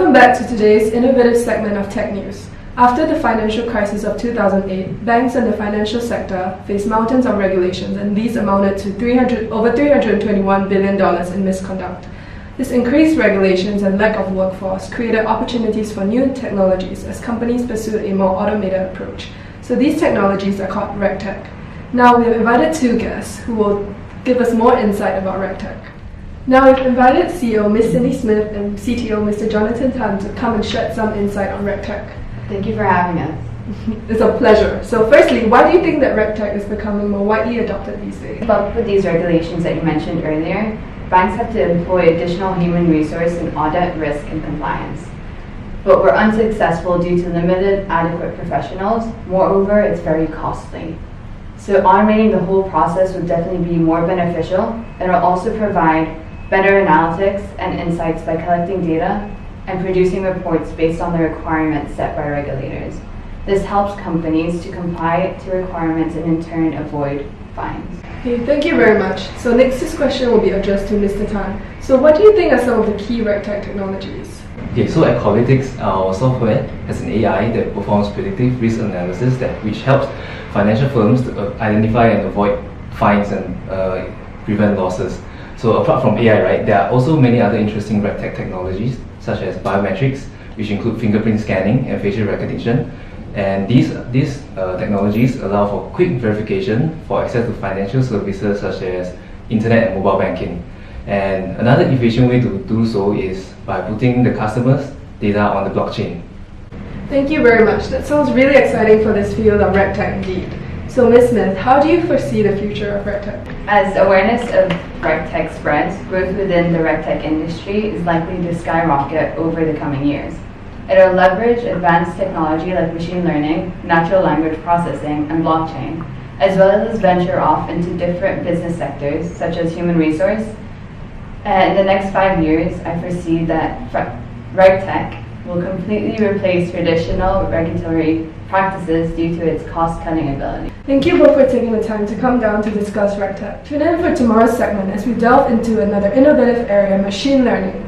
Welcome back to today's innovative segment of Tech News. After the financial crisis of 2008, banks and the financial sector faced mountains of regulations, and these amounted to over $321 billion in misconduct. This increased regulations and lack of workforce created opportunities for new technologies as companies pursued a more automated approach. So these technologies are called RegTech. Now we have invited two guests who will give us more insight about RegTech. Now we've invited CEO Ms. Cindy Smith and CTO Mr. Jonathan Tan to come and shed some insight on RegTech. Thank you for having us. It's a pleasure. So firstly, why do you think that RegTech is becoming more widely adopted these days? But with these regulations that you mentioned earlier, banks have to employ additional human resource in audit, risk, and compliance. But we're unsuccessful due to limited adequate professionals. Moreover, it's very costly. So automating the whole process would definitely be more beneficial, and it'll also provide better analytics and insights by collecting data and producing reports based on the requirements set by regulators. This helps companies to comply to requirements and in turn avoid fines. Okay, thank you very much. So next question will be addressed to Mr. Tan. So what do you think are some of the key RegTech technologies? Okay, so at Qualitix, our software has an AI that performs predictive risk analysis which helps financial firms to identify and avoid fines and prevent losses. So apart from AI, right, there are also many other interesting RegTech technologies such as biometrics, which include fingerprint scanning and facial recognition. And these technologies allow for quick verification for access to financial services such as internet and mobile banking. And another efficient way to do so is by putting the customer's data on the blockchain. Thank you very much. That sounds really exciting for this field of RegTech indeed. So Ms. Smith, how do you foresee the future of RegTech? As awareness of RegTech spreads, growth within the RegTech industry is likely to skyrocket over the coming years. It'll leverage advanced technology like machine learning, natural language processing, and blockchain, as well as venture off into different business sectors such as human resource. In the next 5 years, I foresee that RegTech will completely replace traditional regulatory practices due to its cost-cutting ability. Thank you both for taking the time to come down to discuss RegTech. Tune in for tomorrow's segment as we delve into another innovative area, machine learning.